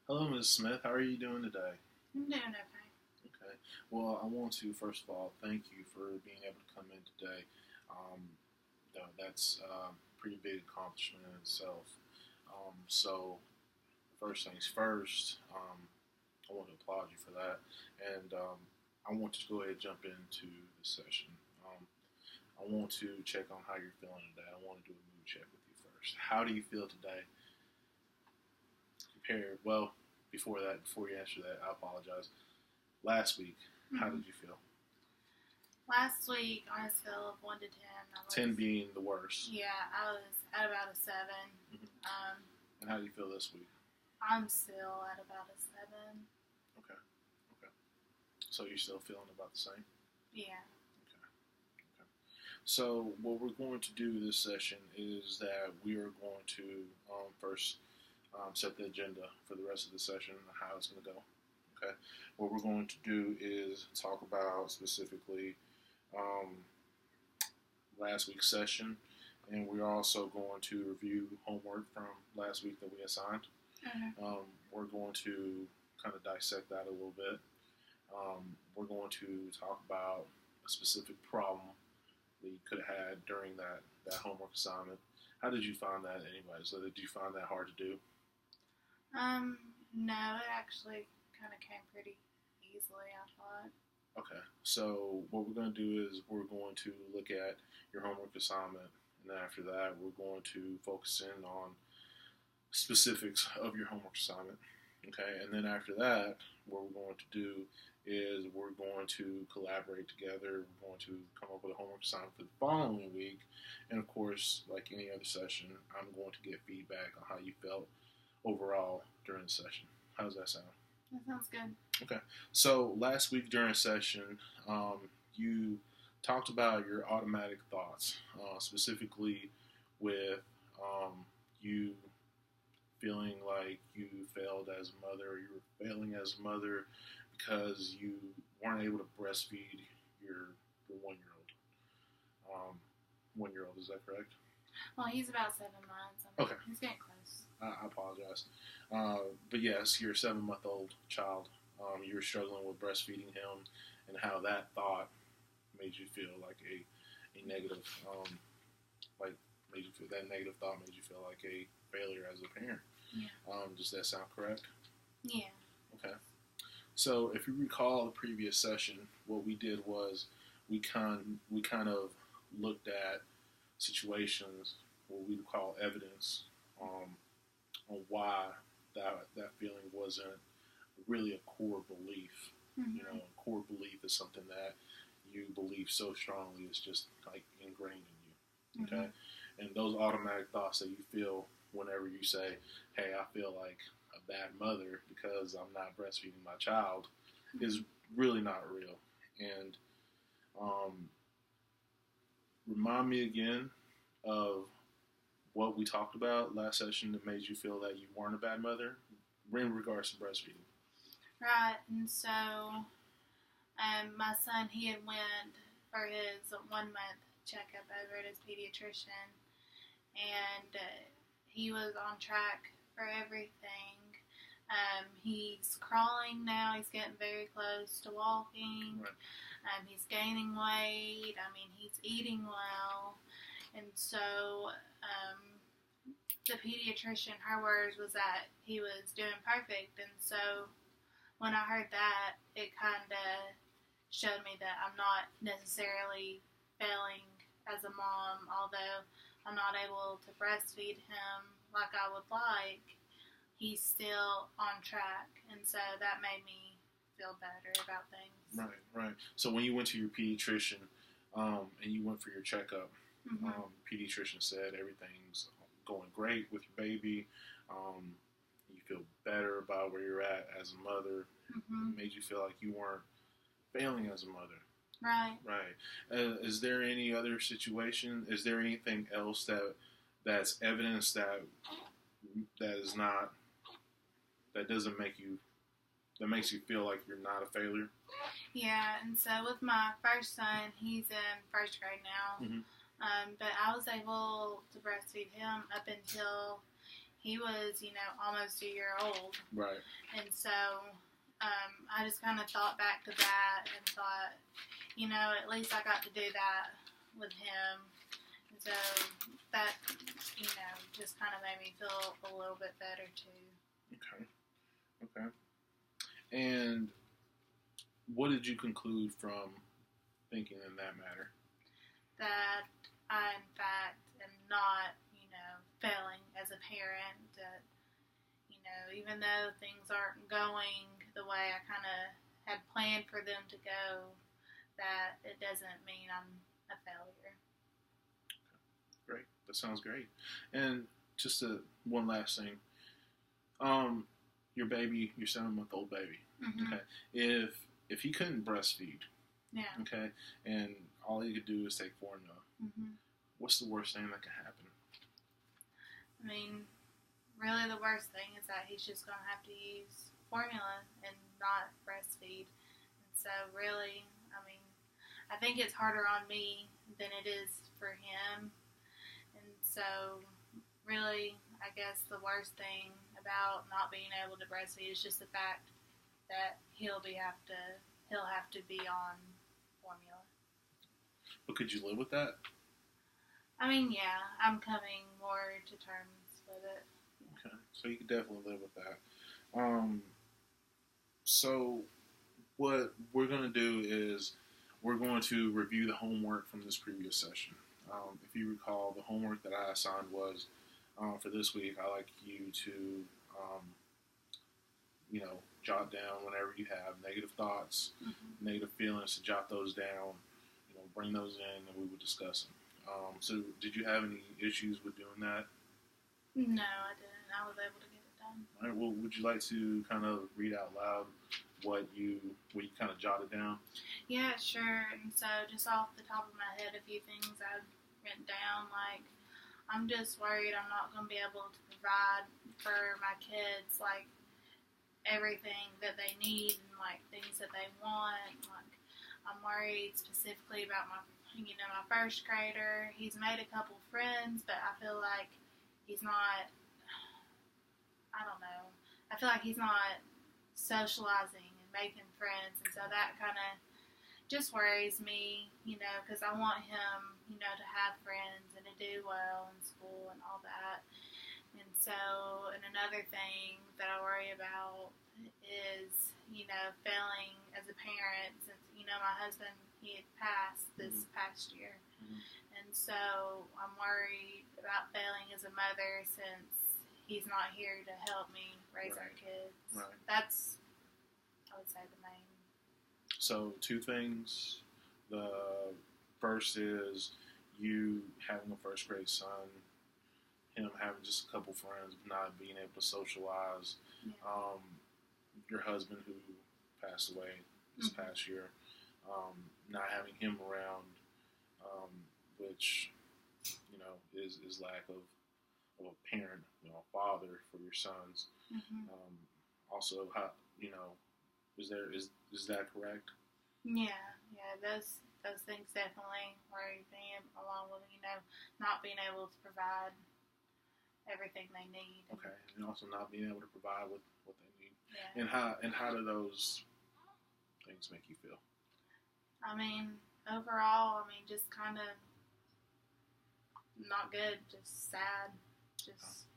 Hello, Ms. Smith. How are you doing today? I'm doing okay. Okay. Well, I want to first of all thank you for being able to come in today. Um, that's a pretty big accomplishment in itself. So, first things first, I want to applaud you for that, and I want to go ahead and jump into the session. I want to check on how you're feeling today. I want to do a mood check with you first. How do you feel today? Well, before you answer that, I apologize. Last week, how did you feel? Last week, on a scale of 1 to 10, 10 being the worst. Yeah, I was at about a 7. And how do you feel this week? I'm still at about a 7. Okay. So you're still feeling about the same? Yeah. Okay. So what we're going to do this session is that we are going to first set the agenda for the rest of the session and how it's going to go. Okay. What we're going to do is talk about specifically last week's session, and we're also going to review homework from last week that we assigned. Okay. We're going to kind of dissect that a little bit. We're going to talk about a specific problem that you could have had during that homework assignment. How did you find that anyway? So did you find that hard to do? No, it actually kind of came pretty easily, I thought. Okay, so what we're going to do is we're going to look at your homework assignment, and then after that, we're going to focus in on specifics of your homework assignment. Okay, and then after that, what we're going to do is we're going to collaborate together. We're going to come up with a homework assignment for the following week, and of course, like any other session, I'm going to get feedback on how you felt overall during the session. How does that sound? That sounds good. Okay. So last week during session, you talked about your automatic thoughts, specifically with you feeling like you failed as a mother, or you were failing as a mother because you weren't able to breastfeed your 1-year-old. 1-year-old, is that correct? Well, he's about 7 months. Okay. He's getting close. I apologize. But yes, your 7-month-old child, you were struggling with breastfeeding him, and how that thought made you feel like a negative, that negative thought made you feel like a failure as a parent. Yeah. Does that sound correct? Yeah. Okay. So if you recall the previous session, what we did was we kind of looked at situations, what we would call evidence, on why that feeling wasn't really a core belief. Mm-hmm. You know, a core belief is something that you believe so strongly, it's just like ingrained in you. Okay? Mm-hmm. And those automatic thoughts that you feel whenever you say, hey, I feel like a bad mother because I'm not breastfeeding my child, is really not real. And remind me again of what we talked about last session that made you feel that you weren't a bad mother in regards to breastfeeding. Right, and so my son, he had went for his 1-month checkup over at his pediatrician, and he was on track for everything. He's crawling now. He's getting very close to walking. Right. He's gaining weight. I mean, he's eating well. And so the pediatrician, her words was that he was doing perfect. And so when I heard that, it kind of showed me that I'm not necessarily failing as a mom, although I'm not able to breastfeed him like I would like. He's still on track, and so that made me feel better about things. Right. So when you went to your pediatrician and you went for your checkup, Mm-hmm. Pediatrician said everything's going great with your baby. You feel better about where you're at as a mother. Mm-hmm. It made you feel like you weren't failing as a mother. Right. Is there any other situation? Is there anything else that's evidence that is not, that doesn't make you, that makes you feel like you're not a failure? Yeah, and so with my first son, he's in first grade now. Mm-hmm. But I was able to breastfeed him up until he was, almost a year old. Right. And so I just kind of thought back to that and thought, at least I got to do that with him. And so that, just kind of made me feel a little bit better too. Okay. And what did you conclude from thinking in that matter? That I, in fact, am not, failing as a parent. That, even though things aren't going the way I kind of had planned for them to go, that it doesn't mean I'm a failure. Great. That sounds great. And just one last thing. Your baby, your 7-month-old baby. Mm-hmm. Okay. If he couldn't breastfeed. Yeah. Okay. And all he could do is take formula. Mm-hmm. What's the worst thing that can happen? I mean, really the worst thing is that he's just going to have to use formula and not breastfeed. And so really, I think it's harder on me than it is for him. And so really, I guess the worst thing about not being able to breastfeed is just the fact that he'll have to be on formula. But could you live with that? Yeah, I'm coming more to terms with it. Okay, so you could definitely live with that. So what we're going to do is we're going to review the homework from this previous session. If you recall, the homework that I assigned was for this week, I like you to, jot down whenever you have negative thoughts, mm-hmm. negative feelings, to jot those down, bring those in, and we would discuss them. So did you have any issues with doing that? No, I didn't. I was able to get it done. All right. Well, would you like to kind of read out loud what you kind of jotted down? Yeah, sure. And so just off the top of my head, a few things I've written down, like, I'm just worried I'm not going to be able to provide for my kids, like, everything that they need and, like, things that they want. Like, I'm worried specifically about my first grader. He's made a couple friends, but I feel like he's not, I don't know, I feel like he's not socializing and making friends, and so that kind of just worries me, because I want him, to have friends and to do well in school and all that. And so, and another thing that I worry about is, failing as a parent, since, my husband, he had passed this mm-hmm. past year. Mm-hmm. And so I'm worried about failing as a mother since he's not here to help me raise our kids. Right. That's, I would say, the main. So 2 things. The first is you having a first grade son, him having just a couple friends, not being able to socialize. Yeah. Your husband who passed away this mm-hmm. past year, not having him around, which, is lack of a parent, a father for your sons. Mm-hmm. Also, how, is that correct? Yeah, those things definitely worry me, along with, not being able to provide everything they need. Okay, and also not being able to provide what they need. Yeah. And how do those things make you feel? Overall, just kind of not good, just sad, just.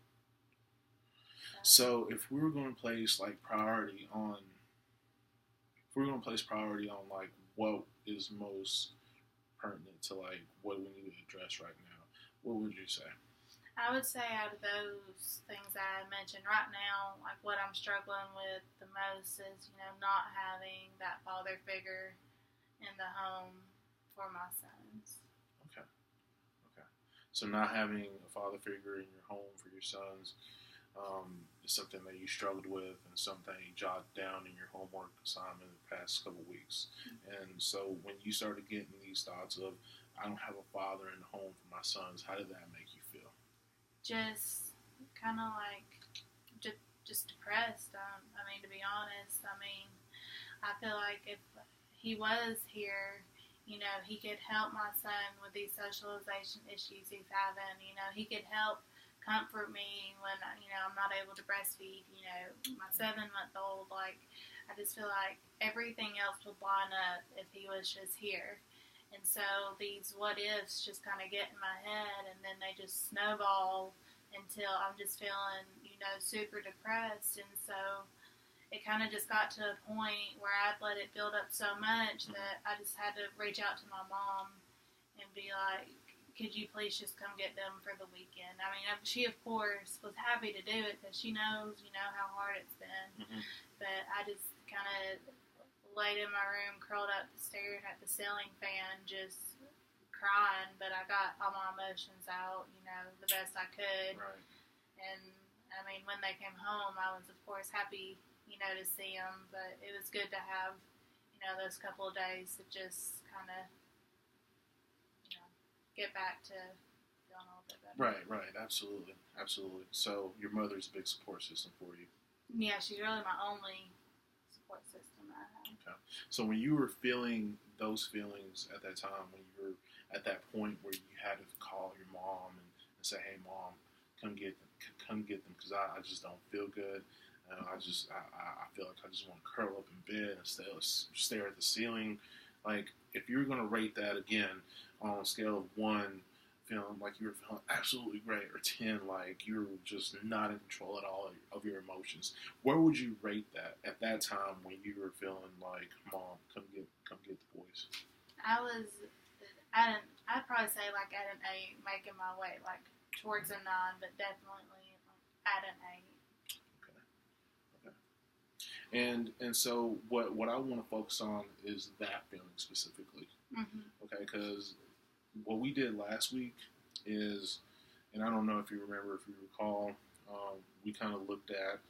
So if we were going to place priority on like what is most pertinent to what we need to address right now, what would you say? I would say out of those things that I mentioned right now, what I'm struggling with the most is, not having that father figure in the home for my sons. Okay. So not having a father figure in your home for your sons is something that you struggled with and something you jotted down in your homework assignment in the past couple weeks. Mm-hmm. And so when you started getting these thoughts of, I don't have a father in the home for my sons, how did that make you feel? Just kind of just depressed. To be honest, I feel like if he was here, he could help my son with these socialization issues he's having. He could help comfort me when, I'm not able to breastfeed, my 7-month-old. Like, I just feel like everything else would line up if he was just here. And so these what ifs just kind of get in my head, and then they just snowball until I'm just feeling, super depressed. And so it kind of just got to a point where I'd let it build up so much that I just had to reach out to my mom and be like, could you please just come get them for the weekend? I mean, she, of course, was happy to do it because she knows, how hard it's been. Mm-hmm. But I just kind of laid in my room, curled up, staring at the ceiling fan, just crying. But I got all my emotions out, the best I could. Right. And, I mean, when they came home, I was, of course, happy, to see them. But it was good to have, those couple of days to just kind of, get back to feeling a little bit better. Right, absolutely. So your mother's a big support system for you. Yeah, she's really my only support system I have. Okay. So when you were feeling those feelings at that time, when you were at that point where you had to call your mom and say, "Hey, Mom, come get them, because I just don't feel good. I feel like I just want to curl up in bed and stare at the ceiling." Like, if you were going to rate that again on a scale of 1, feeling like you were feeling absolutely great, or 10, like you were just not in control at all of your emotions, where would you rate that at that time when you were feeling like, "Mom, come get the boys"? I'd probably say like at an 8, making my way like towards a 9, but definitely like at an 8. And so what I want to focus on is that feeling specifically. Mm-hmm. Okay, because what we did last week is, and I don't know if you remember, if you recall, we kind of looked at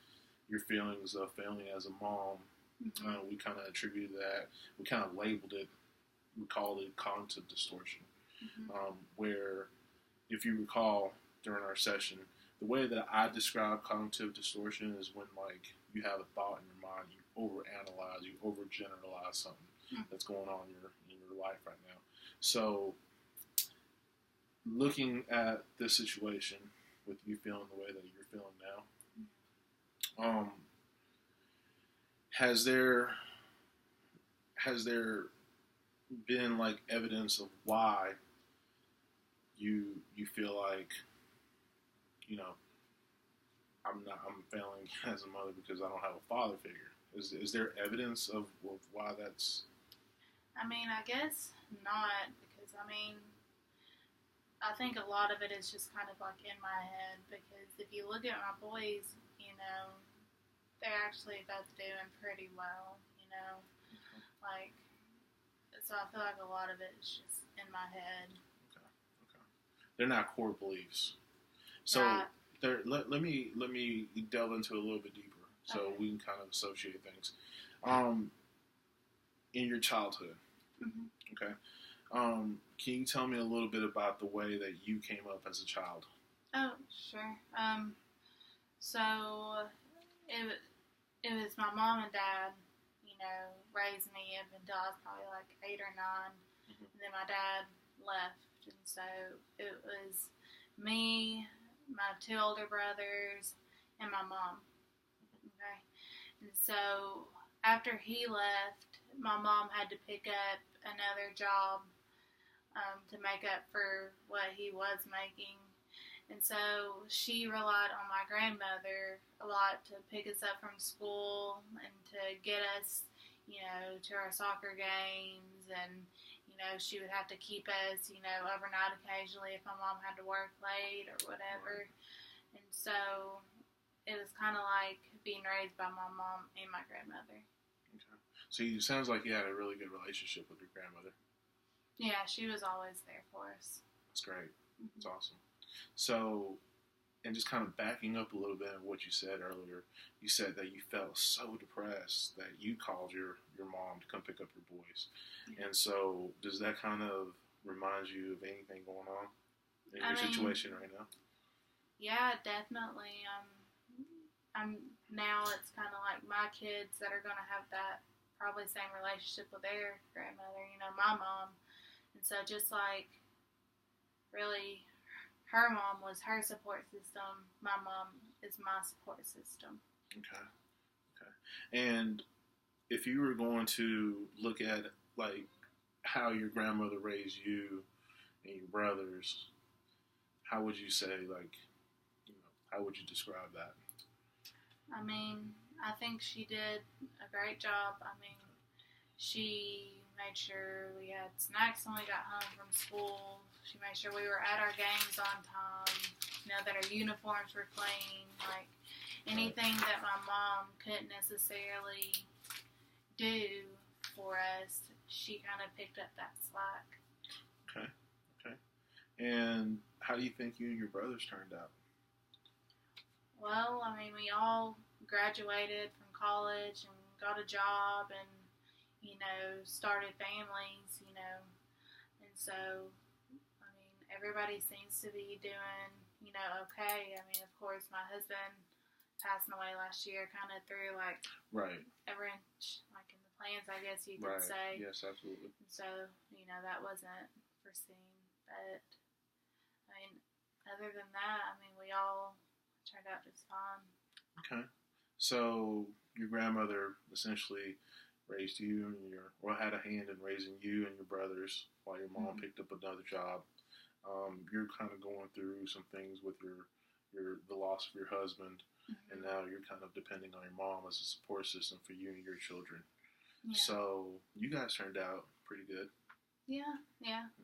your feelings of failing as a mom. Mm-hmm. We kind of attributed that, we kind of labeled it, we called it cognitive distortion. Mm-hmm. Where, if you recall during our session, the way that I describe cognitive distortion is when, like, you have a thought in your mind, you overanalyze, you overgeneralize something that's going on in your life right now. So, looking at this situation with you feeling the way that you're feeling now, has there been like evidence of why you feel like, I'm failing as a mother because I don't have a father figure? Is there evidence of why that's? I mean, I guess not, because I think a lot of it is just kind of like in my head, because if you look at my boys, they're actually both doing pretty well, like, so I feel like a lot of it is just in my head. Okay. They're not core beliefs. So right. Let me delve into it a little bit deeper, so we can kind of associate things. In your childhood, mm-hmm. Okay, can you tell me a little bit about the way that you came up as a child? Oh, sure. So it was my mom and dad, raised me up until I was probably like 8 or 9, mm-hmm. and then my dad left, and so it was me, my 2 older brothers, and my mom. Okay, and so after he left, my mom had to pick up another job to make up for what he was making, and so she relied on my grandmother a lot to pick us up from school and to get us, to our soccer games, and she would have to keep us, overnight occasionally if my mom had to work late or whatever. Right. And so it was kind of like being raised by my mom and my grandmother. Okay. So it sounds like you had a really good relationship with your grandmother. Yeah, she was always there for us. That's great. Mm-hmm. That's awesome. So, and just kind of backing up a little bit on what you said earlier, you said that you felt so depressed that you called your mom to come pick up your boys. Mm-hmm. And so, does that kind of remind you of anything going on in your situation right now? Yeah, definitely. Now it's kind of like my kids that are going to have that probably same relationship with their grandmother, my mom. And so just like really her mom was her support system. My mom is my support system. Okay. And if you were going to look at like how your grandmother raised you and your brothers, how would you say, like, how would you describe that? I mean, I think she did a great job. I mean, she made sure we had snacks when we got home from school. She made sure we were at our games on time, that our uniforms were clean. Like, anything that my mom couldn't necessarily do for us, she kind of picked up that slack. Okay. And how do you think you and your brothers turned out? Well, I mean, we all graduated from college and got a job and, started families, and so, I mean, everybody seems to be doing, okay. I mean, of course, my husband passing away last year kind of threw, like, right, a wrench, like, in the plans, I guess you could say. Yes, absolutely. And so, that wasn't foreseen, but, I mean, other than that, I mean, we all turned out just fine. Okay. So your grandmother essentially raised you or had a hand in raising you and your brothers while your mom picked up another job. You're kind of going through some things with the loss of your husband, and now you're kind of depending on your mom as a support system for you and your children. Yeah. So you guys turned out pretty good. Yeah.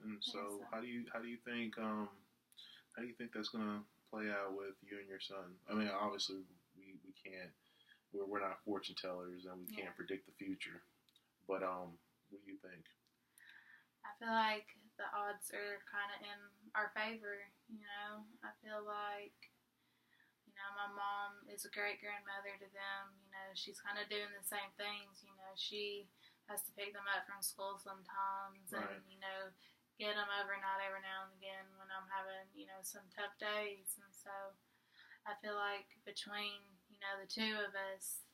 And so how do you think that's gonna play out with you and your son? I mean, obviously we can't. We're not fortune tellers and we can't predict the future. But what do you think? I feel like the odds are kind of in our favor. I feel like my mom is a great grandmother to them. She's kind of doing the same things. She has to pick them up from school sometimes, right. And get them overnight every now and again when I'm having some tough days. And so I feel like between the two of us,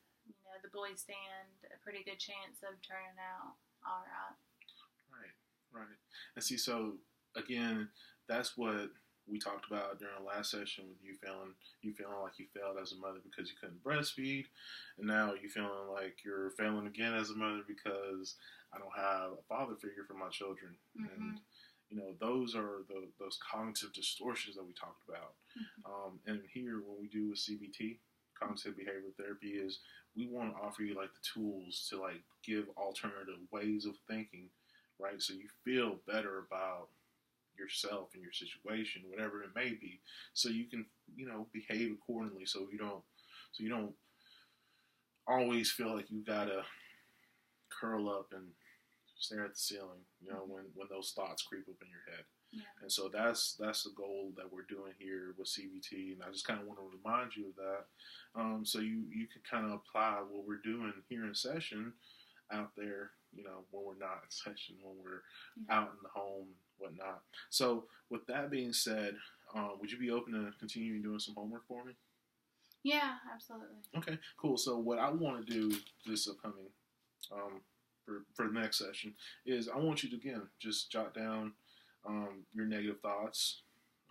the boys stand a pretty good chance of turning out all right. Right. And see, so again, that's what we talked about during the last session with you feeling like you failed as a mother because you couldn't breastfeed, and now you feeling like you're failing again as a mother because I don't have a father figure for my children. And those are those cognitive distortions that we talked about. And here, what we do with CBT, cognitive behavioral therapy, is we want to offer you like the tools to like give alternative ways of thinking, right? So you feel better about yourself and your situation, whatever it may be, so you can behave accordingly. So you don't always feel like you gotta curl up and stare at the ceiling, when those thoughts creep up in your head. Yeah. And so that's the goal that we're doing here with CBT, and I just kind of want to remind you of that, so you can kind of apply what we're doing here in session out there, when we're not in session, when we're out in the home, whatnot. So with that being said, would you be open to continuing doing some homework for me? Yeah, absolutely. Okay, cool. So what I want to do this upcoming, for the next session, is I want you to, again, just jot down your negative thoughts,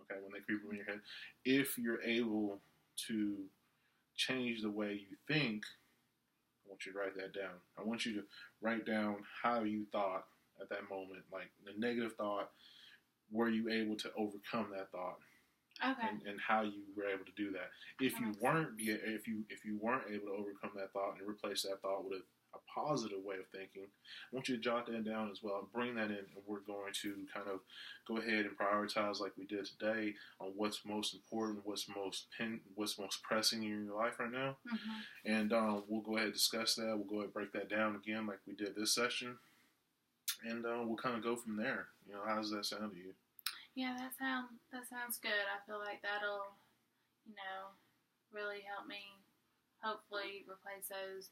okay, when they creep up in your head. If you're able to change the way you think, I want you to write that down. I want you to write down how you thought at that moment, like the negative thought. Were you able to overcome that thought? Okay. And how you were able to do that. If you weren't able to overcome that thought and replace that thought with a positive way of thinking, I want you to jot that down as well and bring that in, and we're going to kind of go ahead and prioritize like we did today on what's most important, what's most pressing in your life right now. And we'll go ahead and discuss that. We'll go ahead and break that down again like we did this session, and we'll kind of go from there. How does that sound to you? Yeah, that sounds good. I feel like that'll, really help me hopefully replace those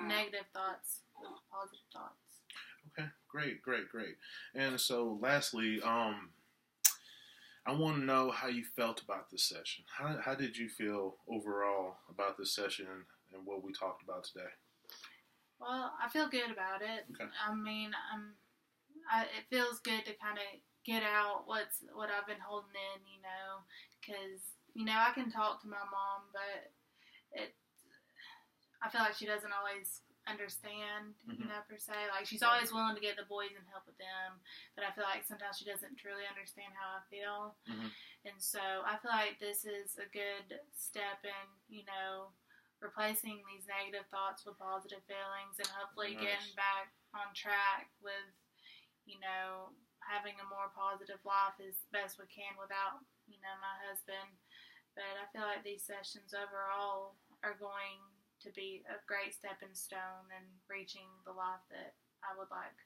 negative thoughts with positive thoughts. Okay, great. And so lastly, I want to know how you felt about this session. How did you feel overall about this session and what we talked about today? Well, I feel good about it. Okay. I mean, it feels good to kind of get out what I've been holding in, because I can talk to my mom, but it I feel like she doesn't always understand, per se. Like, she's always willing to get the boys and help with them, but I feel like sometimes she doesn't truly understand how I feel. And so I feel like this is a good step in, replacing these negative thoughts with positive feelings and hopefully getting back on track with, having a more positive life as best we can without, my husband. But I feel like these sessions overall are going to be a great stepping stone in reaching the life that I would like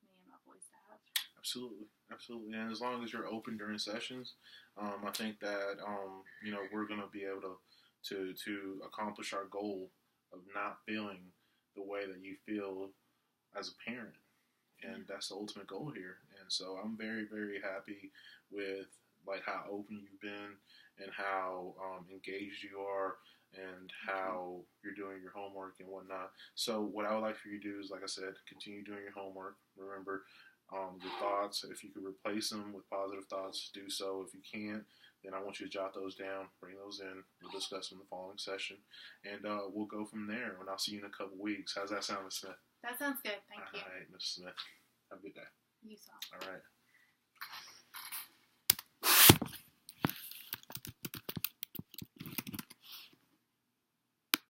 me and my boys to have. Absolutely. And as long as you're open during sessions, I think that, we're going to be able to accomplish our goal of not feeling the way that you feel as a parent. And that's the ultimate goal here. And so I'm very, very happy with like how open you've been and how engaged you are and how you're doing your homework and whatnot. So what I would like for you to do is, like I said, continue doing your homework. Remember your thoughts. If you could replace them with positive thoughts, do so. If you can't, then I want you to jot those down, bring those in. We'll discuss them in the following session. And we'll go from there. And I'll see you in a couple weeks. How's that sound, Ms. Smith? That sounds good. Thank you. All right, Ms. Smith. Have a good day. You saw. All right.